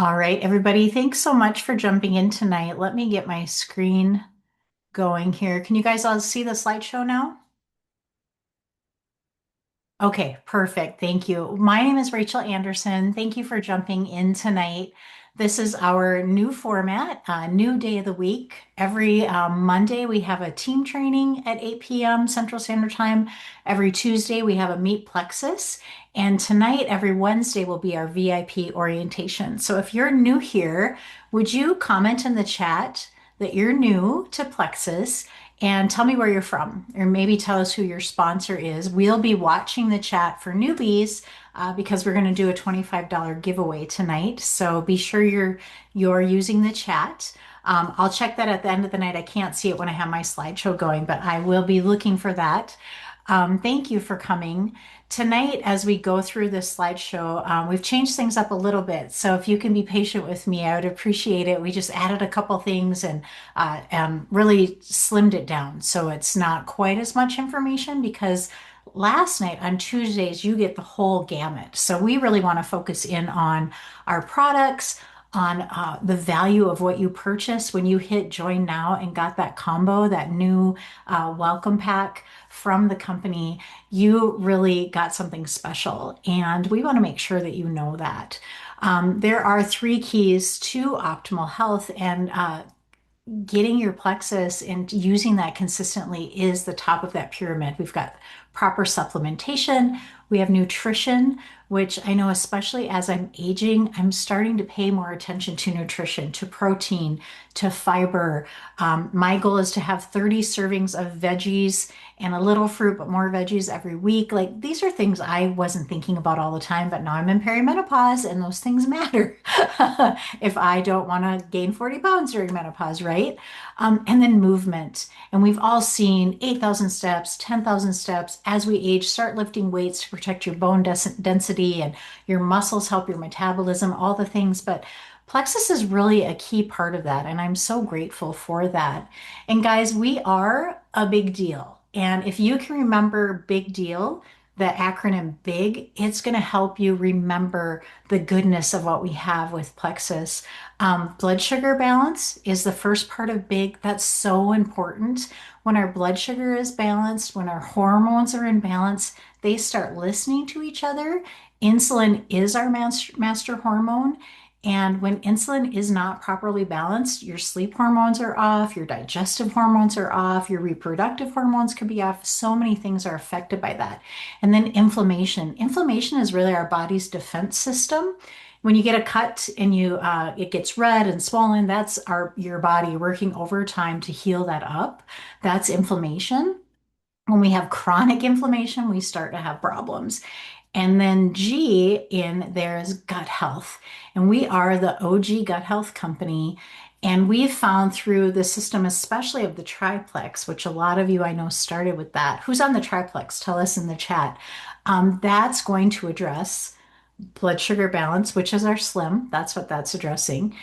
All right, everybody, thanks so much for jumping in tonight. Let me get my screen going here. Can you guys all see the slideshow now? Okay, perfect. Thank you. My name is Rachel Anderson. Thank you for jumping in tonight. This is our new format, new day of the week. Every Monday, we have a team training at 8 p.m. Central Standard Time. Every Tuesday, we have a Meet Plexus. And tonight, every Wednesday, will be our VIP orientation. So if you're new here, would you comment in the chat that you're new to Plexus? And tell me where you're from, or maybe tell us who your sponsor is. We'll be watching the chat for newbies because we're going to do a $25 giveaway tonight. So be sure you're using the chat. I'll check that at the end of the night. I can't see it when I have my slideshow going, but I will be looking for that. Thank you for coming. Tonight, as we go through this slideshow, we've changed things up a little bit. So if you can be patient with me, I would appreciate it. We just added a couple things and really slimmed it down. So it's not quite as much information because last night on Tuesdays, you get the whole gamut. So we really want to focus in on our products, on the value of what you purchase when you hit join now and got that combo, that new welcome pack from the company. You really got something special, and we want to make sure that you know that. There are three keys to optimal health, and getting your plexus and using that consistently is the top of that pyramid. We've got proper supplementation, we have nutrition, which I know, especially as I'm aging, I'm starting to pay more attention to nutrition, to protein, to fiber. My goal is to have 30 servings of veggies and a little fruit, but more veggies every week. Like these are things I wasn't thinking about all the time, but now I'm in perimenopause and those things matter if I don't want to gain 40 pounds during menopause, right? And then movement. And we've all seen 8,000 steps, 10,000 steps as we age. Start lifting weights to protect your bone density and your muscles, help your metabolism, all the things. But Plexus is really a key part of that. And I'm so grateful for that. And guys, we are a big deal. And if you can remember big deal, the acronym BIG, it's going to help you remember the goodness of what we have with Plexus. Blood sugar balance is the first part of BIG. That's so important. When our blood sugar is balanced, when our hormones are in balance, they start listening to each other. Insulin is our master hormone. And when insulin is not properly balanced, your sleep hormones are off, your digestive hormones are off, your reproductive hormones could be off. So many things are affected by that. And then inflammation. Inflammation is really our body's defense system. When you get a cut and it gets red and swollen, that's your body working overtime to heal that up. That's inflammation. When we have chronic inflammation, we start to have problems. And then G in there is gut health. And we are the OG gut health company. And we've found through the system, especially of the triplex, which a lot of you I know started with that. Who's on the triplex? Tell us in the chat. That's going to address blood sugar balance, which is our slim. That's what that's addressing,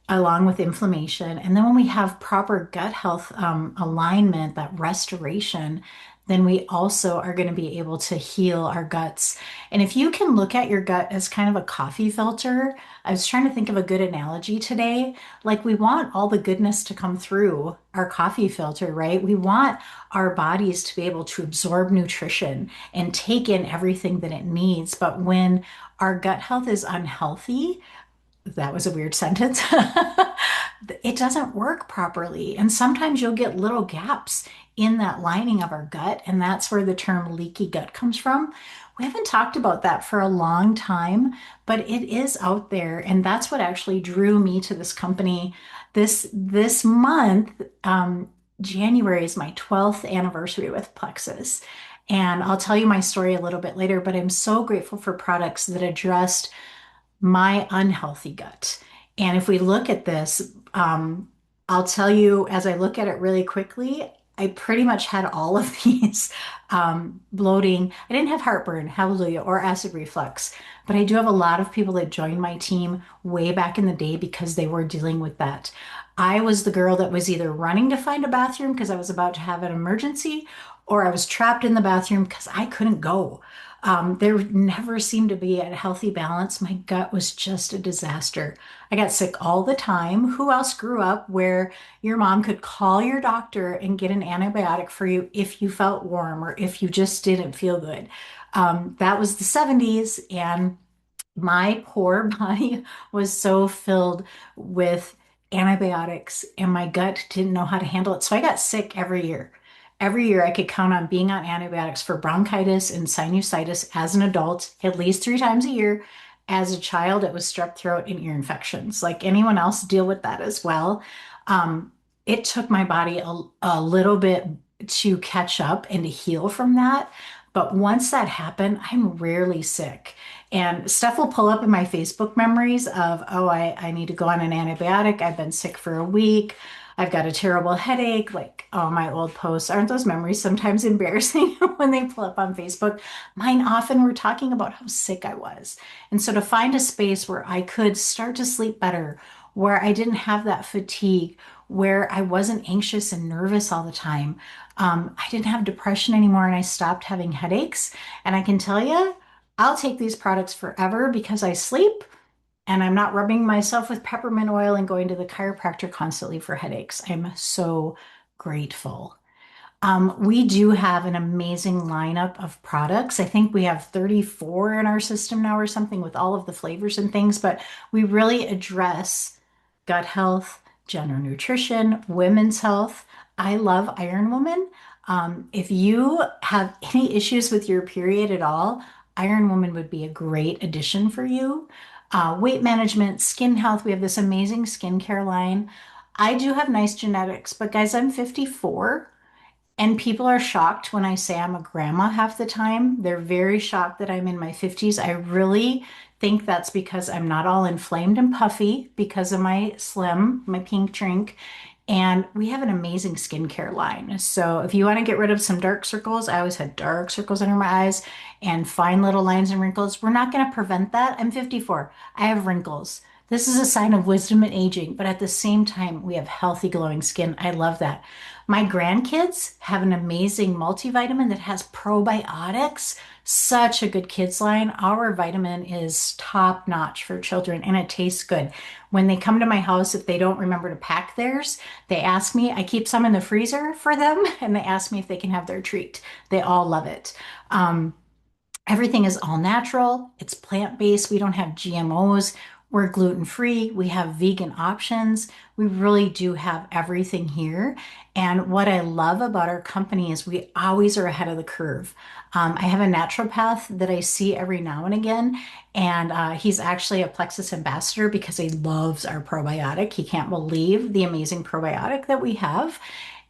along with inflammation. And then when we have proper gut health alignment, that restoration, then we also are going to be able to heal our guts. And if you can look at your gut as kind of a coffee filter, I was trying to think of a good analogy today. Like we want all the goodness to come through our coffee filter, right? We want our bodies to be able to absorb nutrition and take in everything that it needs. But when our gut health is unhealthy, that was a weird sentence. It doesn't work properly. And sometimes you'll get little gaps in that lining of our gut. And that's where the term leaky gut comes from. We haven't talked about that for a long time, but it is out there. And that's what actually drew me to this company. This month, January is my 12th anniversary with Plexus. And I'll tell you my story a little bit later, but I'm so grateful for products that addressed my unhealthy gut. And if we look at this, I'll tell you as I look at it really quickly, I pretty much had all of these bloating. I didn't have heartburn, hallelujah, or acid reflux, but I do have a lot of people that joined my team way back in the day because they were dealing with that. I was the girl that was either running to find a bathroom because I was about to have an emergency, or I was trapped in the bathroom because I couldn't go. There never seemed to be a healthy balance. My gut was just a disaster. I got sick all the time. Who else grew up where your mom could call your doctor and get an antibiotic for you if you felt warm or if you just didn't feel good? That was the 70s, and my poor body was so filled with antibiotics, and my gut didn't know how to handle it. So I got sick every year. Every year I could count on being on antibiotics for bronchitis and sinusitis as an adult, at least 3 times a year. As a child, it was strep throat and ear infections. Like anyone else, deal with that as well. Um, it took my body a little bit to catch up and to heal from that. But once that happened, I'm rarely sick. And stuff will pull up in my Facebook memories of, oh, I need to go on an antibiotic. I've been sick for a week. I've got a terrible headache. Like, oh, my old posts. Aren't those memories sometimes embarrassing when they pull up on Facebook? Mine often were talking about how sick I was. And so to find a space where I could start to sleep better, where I didn't have that fatigue, where I wasn't anxious and nervous all the time, I didn't have depression anymore, and I stopped having headaches. And I can tell you, I'll take these products forever because I sleep and I'm not rubbing myself with peppermint oil and going to the chiropractor constantly for headaches. I'm so grateful. We do have an amazing lineup of products. I think we have 34 in our system now or something with all of the flavors and things, but we really address gut health, gender nutrition, women's health. I love Iron Woman. If you have any issues with your period at all, Iron Woman would be a great addition for you. Weight management, skin health, we have this amazing skincare line. I do have nice genetics, but guys, I'm 54. And people are shocked when I say I'm a grandma half the time. They're very shocked that I'm in my 50s. I really think that's because I'm not all inflamed and puffy because of my slim, my pink drink. And we have an amazing skincare line. So if you want to get rid of some dark circles, I always had dark circles under my eyes and fine little lines and wrinkles. We're not going to prevent that. I'm 54. I have wrinkles. This is a sign of wisdom and aging, but at the same time, we have healthy, glowing skin. I love that. My grandkids have an amazing multivitamin that has probiotics. Such a good kids line. Our vitamin is top notch for children and it tastes good. When they come to my house, if they don't remember to pack theirs, they ask me, I keep some in the freezer for them, and they ask me if they can have their treat. They all love it. Um, Everything is all natural. It's plant-based. We don't have GMOs. We're gluten-free. We have vegan options. We really do have everything here. And what I love about our company is we always are ahead of the curve. I have a naturopath that I see every now and again, and he's actually a Plexus ambassador because he loves our probiotic. He can't believe the amazing probiotic that we have.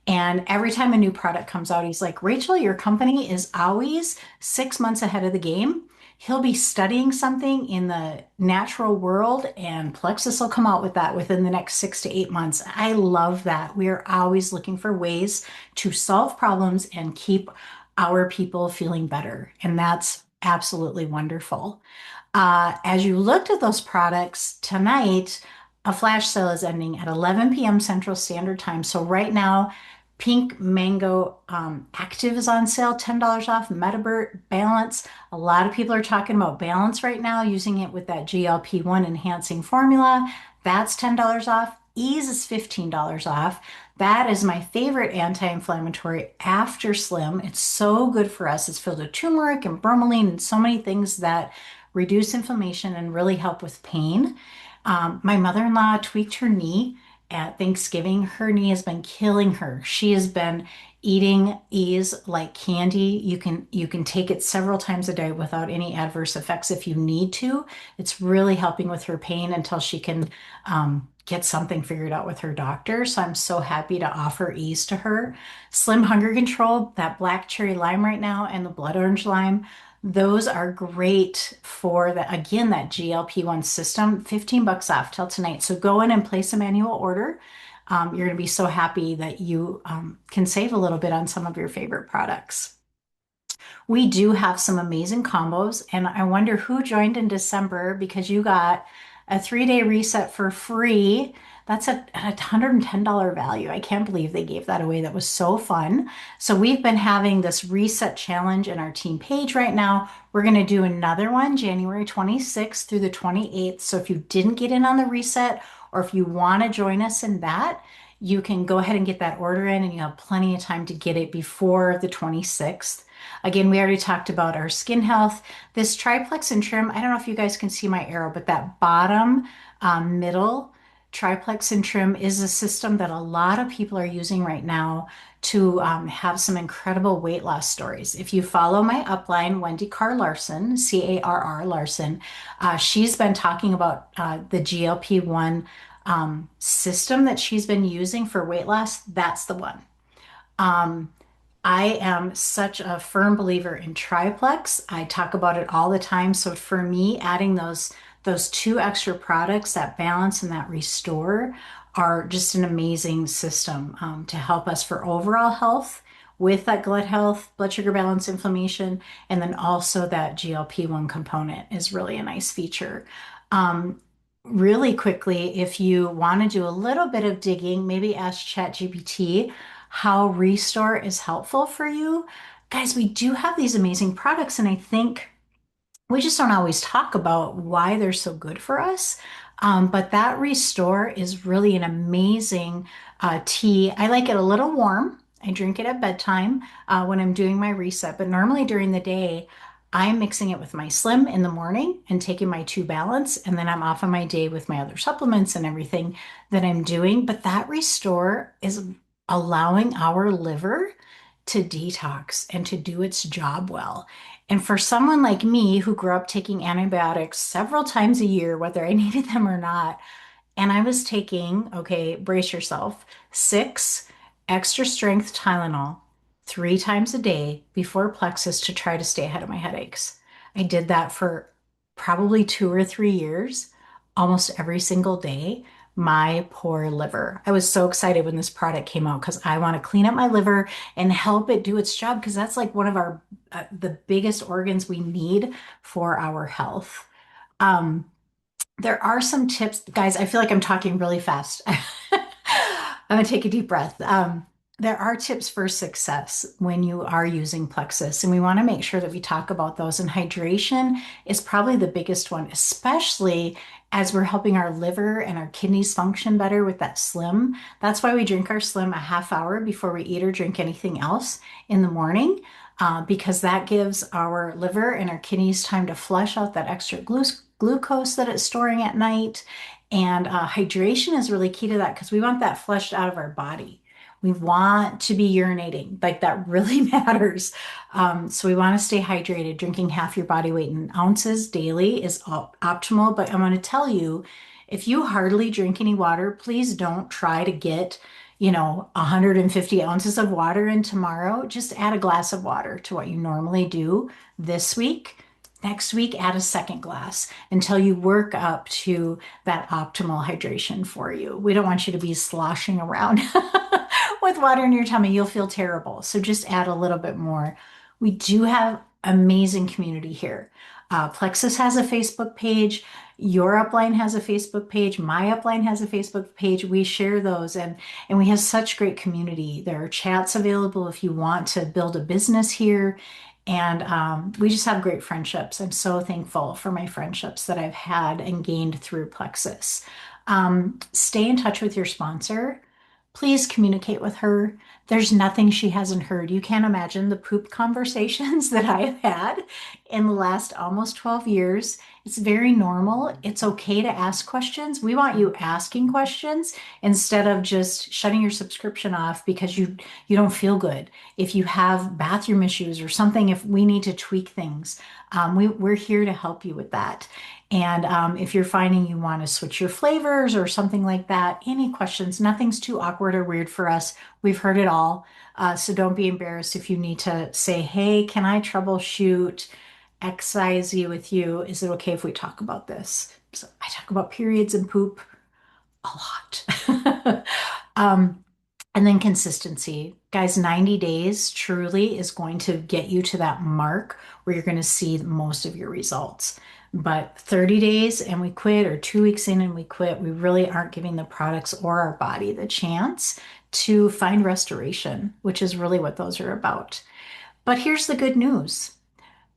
And every time a new product comes out, he's like, Rachel, your company is always 6 months ahead of the game. He'll be studying something in the natural world, and Plexus will come out with that within the next 6 to 8 months. I love that. We are always looking for ways to solve problems and keep our people feeling better. And that's absolutely wonderful. As you looked at those products tonight, a flash sale is ending at 11 p.m. Central Standard Time. So right now, Pink Mango Active is on sale, $10 off. Metabert Balance. A lot of people are talking about Balance right now, using it with that GLP-1 enhancing formula. That's $10 off. Ease is $15 off. That is my favorite anti-inflammatory after Slim. It's so good for us. It's filled with turmeric and bromelain and so many things that reduce inflammation and really help with pain. My mother-in-law tweaked her knee at Thanksgiving. Her knee has been killing her. She has been eating Ease like candy. You can take it several times a day without any adverse effects if you need to. It's really helping with her pain until she can get something figured out with her doctor. So I'm so happy to offer Ease to her. Slim Hunger Control, that black cherry lime right now and the blood orange lime. Those are great for the, again, that GLP-1 system. 15 bucks off till tonight. So go in and place a manual order. You're going to be so happy that you can save a little bit on some of your favorite products. We do have some amazing combos, and I wonder who joined in December because you got a 3-day reset for free. That's a $110 value. I can't believe they gave that away. That was so fun. So we've been having this reset challenge in our team page right now. We're going to do another one January 26th through the 28th. So if you didn't get in on the reset, or if you want to join us in that, you can go ahead and get that order in, and you have plenty of time to get it before the 26th. Again, we already talked about our skin health. This triplex and trim, I don't know if you guys can see my arrow, but that bottom middle triplex and trim is a system that a lot of people are using right now to have some incredible weight loss stories. If you follow my upline, Wendy Carr Larson, Carr Larson, she's been talking about the GLP-1 system that she's been using for weight loss. That's the one. Um, I am such a firm believer in triplex. I talk about it all the time. So for me, adding those two extra products, that balance and that restore, are just an amazing system to help us for overall health with that gut health, blood sugar balance, inflammation, and then also that GLP-1 component is really a nice feature. Um, Really quickly, if you want to do a little bit of digging, maybe ask ChatGPT how Restore is helpful for you. Guys, we do have these amazing products, and I think we just don't always talk about why they're so good for us. But that Restore is really an amazing tea. I like it a little warm. I drink it at bedtime when I'm doing my reset, but normally during the day, I'm mixing it with my Slim in the morning and taking my 2 Balance, and then I'm off on my day with my other supplements and everything that I'm doing. But that Restore is allowing our liver to detox and to do its job well. And for someone like me who grew up taking antibiotics several times a year, whether I needed them or not, and I was taking, okay, brace yourself, 6 extra strength Tylenol 3 times a day before Plexus to try to stay ahead of my headaches. I did that for probably 2 or 3 years, almost every single day. My poor liver. I was so excited when this product came out because I want to clean up my liver and help it do its job, because that's like one of our the biggest organs we need for our health. Um, there are some tips, guys. I feel like I'm talking really fast. I'm gonna take a deep breath. There are tips for success when you are using Plexus, and we want to make sure that we talk about those. And hydration is probably the biggest one, especially as we're helping our liver and our kidneys function better with that Slim. That's why we drink our Slim a half hour before we eat or drink anything else in the morning, because that gives our liver and our kidneys time to flush out that extra glucose that it's storing at night. And hydration is really key to that because we want that flushed out of our body. We want to be urinating, like that really matters. So we want to stay hydrated. Drinking half your body weight in ounces daily is optimal. But I want to tell you, if you hardly drink any water, please don't try to get 150 ounces of water in tomorrow. Just add a glass of water to what you normally do this week. Next week, add a second glass until you work up to that optimal hydration for you. We don't want you to be sloshing around with water in your tummy. You'll feel terrible. So just add a little bit more. We do have amazing community here. Plexus has a Facebook page. Your upline has a Facebook page. My upline has a Facebook page. We share those, and we have such great community. There are chats available if you want to build a business here. And we just have great friendships. I'm so thankful for my friendships that I've had and gained through Plexus. Stay in touch with your sponsor. Please communicate with her. There's nothing she hasn't heard. You can't imagine the poop conversations that I have had in the last almost 12 years. It's very normal. It's okay to ask questions. We want you asking questions instead of just shutting your subscription off because you don't feel good. If you have bathroom issues or something, if we need to tweak things, we're here to help you with that. And if you're finding you want to switch your flavors or something like that, any questions, nothing's too awkward or weird for us. We've heard it all. So don't be embarrassed if you need to say, hey, can I troubleshoot XYZ with you? Is it okay if we talk about this? So I talk about periods and poop a lot. um, And then consistency. Guys, 90 days truly is going to get you to that mark where you're going to see most of your results. But 30 days and we quit, or 2 weeks in and we quit, we really aren't giving the products or our body the chance to find restoration, which is really what those are about. But here's the good news.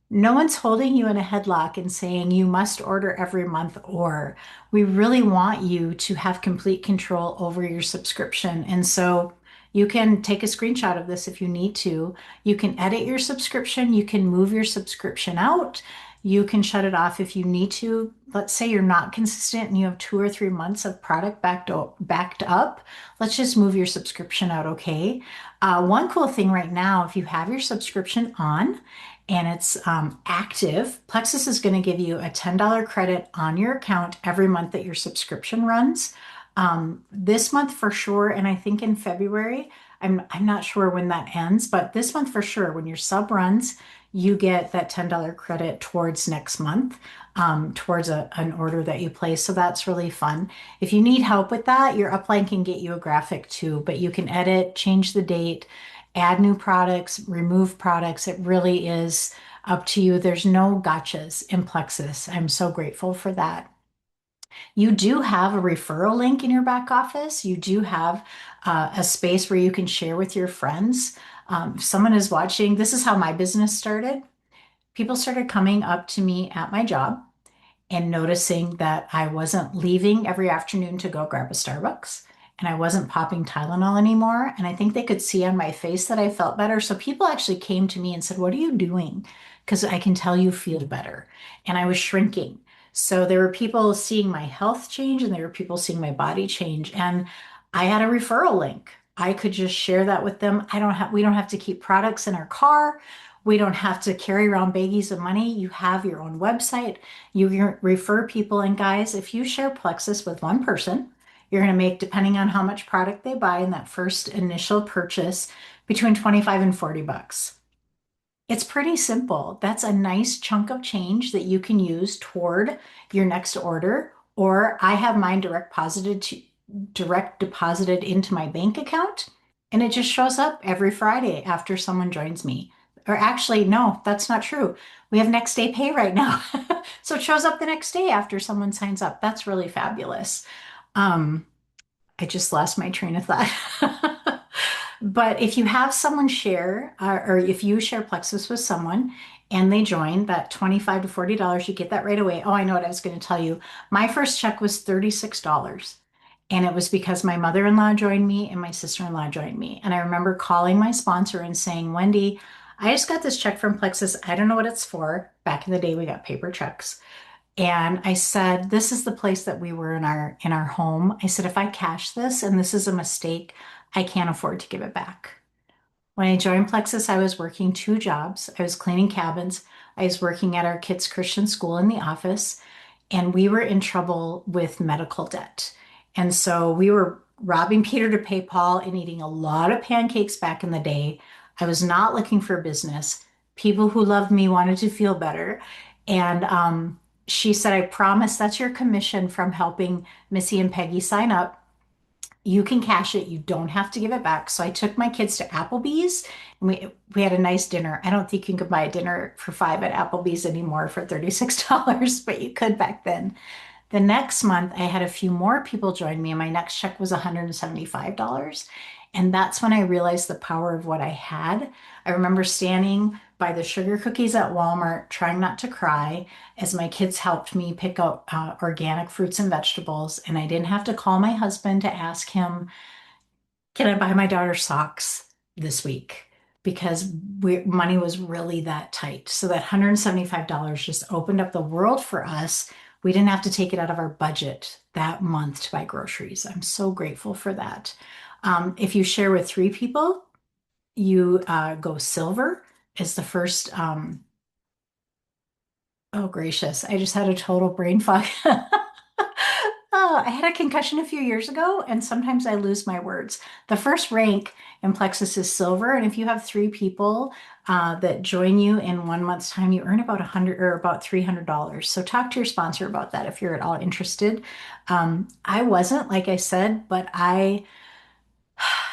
No one's holding you in a headlock and saying you must order every month, or we really want you to have complete control over your subscription. And so you can take a screenshot of this if you need to. You can edit your subscription, you can move your subscription out, you can shut it off if you need to. Let's say you're not consistent and you have 2 or 3 months of product backed up. Let's just move your subscription out, okay? One cool thing right now, if you have your subscription on, and it's active, Plexus is going to give you a $10 credit on your account every month that your subscription runs. This month for sure, and I think in February, I'm not sure when that ends, but this month for sure, when your sub runs, you get that $10 credit towards next month, towards an order that you place. So that's really fun. If you need help with that, your upline can get you a graphic too, but you can edit, change the date, add new products, remove products. It really is up to you. There's no gotchas in Plexus. I'm so grateful for that. You do have a referral link in your back office. You do have a space where you can share with your friends. If someone is watching, this is how my business started. People started coming up to me at my job and noticing that I wasn't leaving every afternoon to go grab a Starbucks and I wasn't popping Tylenol anymore. And I think they could see on my face that I felt better. So people actually came to me and said, "What are you doing? Because I can tell you feel better." And I was shrinking. So there were people seeing my health change and there were people seeing my body change. And I had a referral link. I could just share that with them. We don't have to keep products in our car. We don't have to carry around baggies of money. You have your own website. You refer people. And guys, if you share Plexus with one person, you're going to make, depending on how much product they buy in that first initial purchase, between 25 and 40 bucks. It's pretty simple. That's a nice chunk of change that you can use toward your next order. Or I have mine direct deposited into my bank account, and it just shows up every Friday after someone joins me. Or actually, no, that's not true. We have next day pay right now. So it shows up the next day after someone signs up. That's really fabulous. Um, I just lost my train of thought. But if you have someone share, or if you share Plexus with someone and they join, that 25 to $40, you get that right away. Oh, I know what I was going to tell you. My first check was $36. And it was because my mother-in-law joined me and my sister-in-law joined me. And I remember calling my sponsor and saying, "Wendy, I just got this check from Plexus. I don't know what it's for." Back in the day, we got paper checks. And I said, "This is the place that we were in our home." I said, "If I cash this and this is a mistake, I can't afford to give it back." When I joined Plexus, I was working 2 jobs. I was cleaning cabins. I was working at our kids' Christian school in the office, and we were in trouble with medical debt. And so we were robbing Peter to pay Paul and eating a lot of pancakes back in the day. I was not looking for business. People who loved me wanted to feel better. And she said, "I promise that's your commission from helping Missy and Peggy sign up. You can cash it. You don't have to give it back." So I took my kids to Applebee's and we had a nice dinner. I don't think you can buy a dinner for five at Applebee's anymore for $36, but you could back then. The next month, I had a few more people join me, and my next check was $175. And that's when I realized the power of what I had. I remember standing by the sugar cookies at Walmart, trying not to cry, as my kids helped me pick out organic fruits and vegetables. And I didn't have to call my husband to ask him, "Can I buy my daughter socks this week?" Because money was really that tight. So that $175 just opened up the world for us. We didn't have to take it out of our budget that month to buy groceries. I'm so grateful for that. If you share with 3 people, you go silver as the first. Oh, gracious. I just had a total brain fog. Oh, I had a concussion a few years ago, and sometimes I lose my words. The first rank in Plexus is silver, and if you have 3 people that join you in 1 month's time, you earn about 100 or about $300. So talk to your sponsor about that if you're at all interested. I wasn't, like I said, but I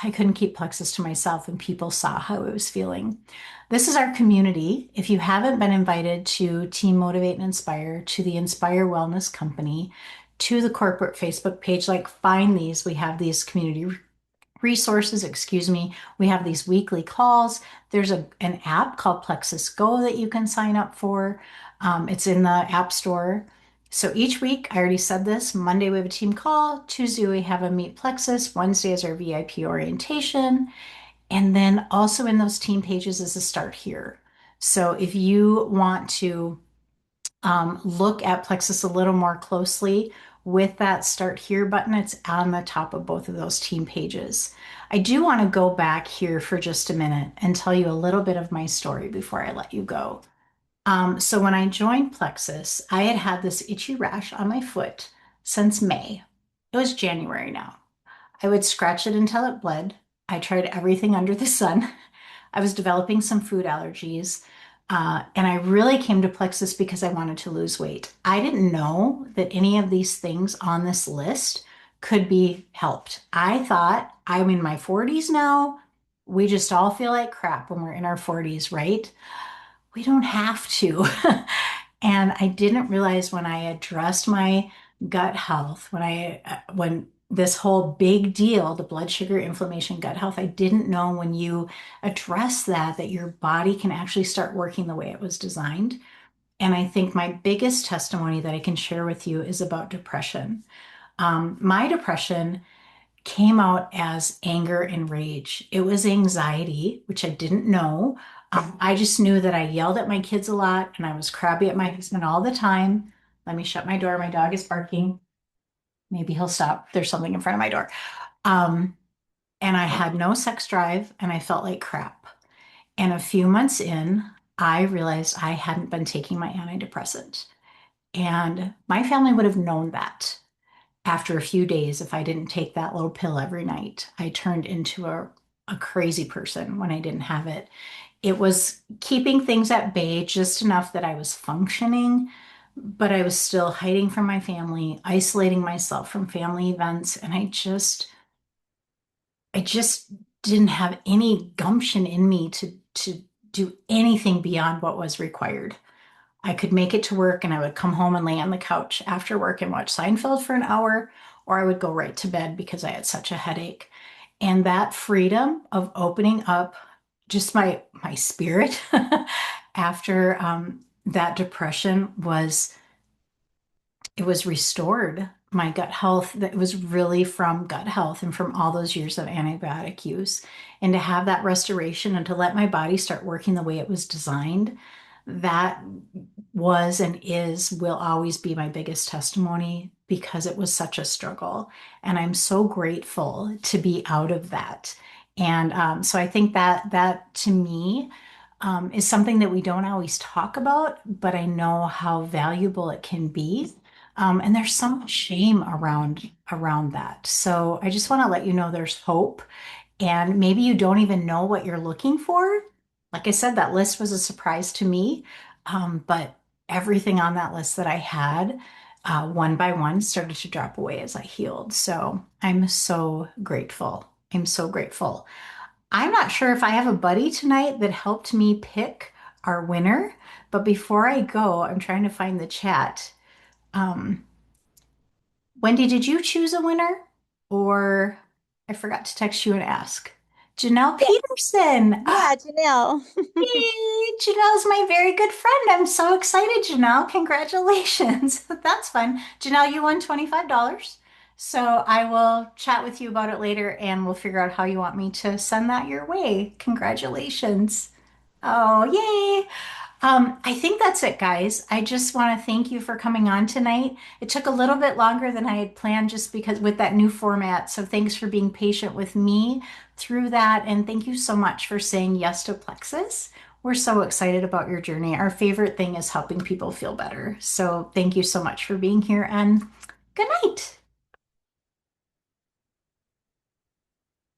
I couldn't keep Plexus to myself, and people saw how I was feeling. This is our community. If you haven't been invited to Team Motivate and Inspire, to the Inspire Wellness Company, to the corporate Facebook page, like find these. We have these community resources, excuse me. We have these weekly calls. There's an app called Plexus Go that you can sign up for. It's in the App Store. So each week, I already said this, Monday we have a team call, Tuesday we have a Meet Plexus, Wednesday is our VIP orientation, and then also in those team pages is a Start Here. So if you want to look at Plexus a little more closely with that Start Here button, it's on the top of both of those team pages. I do want to go back here for just a minute and tell you a little bit of my story before I let you go. So when I joined Plexus, I had had this itchy rash on my foot since May. It was January now. I would scratch it until it bled. I tried everything under the sun. I was developing some food allergies. And I really came to Plexus because I wanted to lose weight. I didn't know that any of these things on this list could be helped. I thought I'm in my 40s now. We just all feel like crap when we're in our 40s, right? We don't have to. And I didn't realize when I addressed my gut health, when this whole big deal, the blood sugar, inflammation, gut health, I didn't know when you address that, that your body can actually start working the way it was designed. And I think my biggest testimony that I can share with you is about depression. My depression came out as anger and rage. It was anxiety, which I didn't know. I just knew that I yelled at my kids a lot and I was crabby at my husband all the time. Let me shut my door. My dog is barking. Maybe he'll stop. There's something in front of my door. Um, and I had no sex drive and I felt like crap. And a few months in, I realized I hadn't been taking my antidepressant. And my family would have known that after a few days if I didn't take that little pill every night. I turned into a crazy person when I didn't have it. It was keeping things at bay just enough that I was functioning, but I was still hiding from my family, isolating myself from family events, and I just didn't have any gumption in me to do anything beyond what was required. I could make it to work and I would come home and lay on the couch after work and watch Seinfeld for an hour, or I would go right to bed because I had such a headache. And that freedom of opening up just my spirit after that depression it was restored. My gut health that was really from gut health and from all those years of antibiotic use. And to have that restoration and to let my body start working the way it was designed, that was and will always be my biggest testimony because it was such a struggle. And I'm so grateful to be out of that. And so I think that to me is something that we don't always talk about, but I know how valuable it can be. And there's so much shame around that. So I just want to let you know there's hope. And maybe you don't even know what you're looking for. Like I said, that list was a surprise to me. But everything on that list that I had, one by one, started to drop away as I healed. So I'm so grateful. I'm so grateful. I'm not sure if I have a buddy tonight that helped me pick our winner, but before I go, I'm trying to find the chat. Um, Wendy, did you choose a winner? Or I forgot to text you and ask. Janelle Yeah, Peterson. yeah, Janelle. Yay! Janelle's my very good friend. I'm so excited, Janelle. Congratulations. That's fun. Janelle, you won $25. So I will chat with you about it later and we'll figure out how you want me to send that your way. Congratulations. Oh, yay. I think that's it, guys. I just want to thank you for coming on tonight. It took a little bit longer than I had planned just because with that new format. So thanks for being patient with me through that. And thank you so much for saying yes to Plexus. We're so excited about your journey. Our favorite thing is helping people feel better. So thank you so much for being here and good night.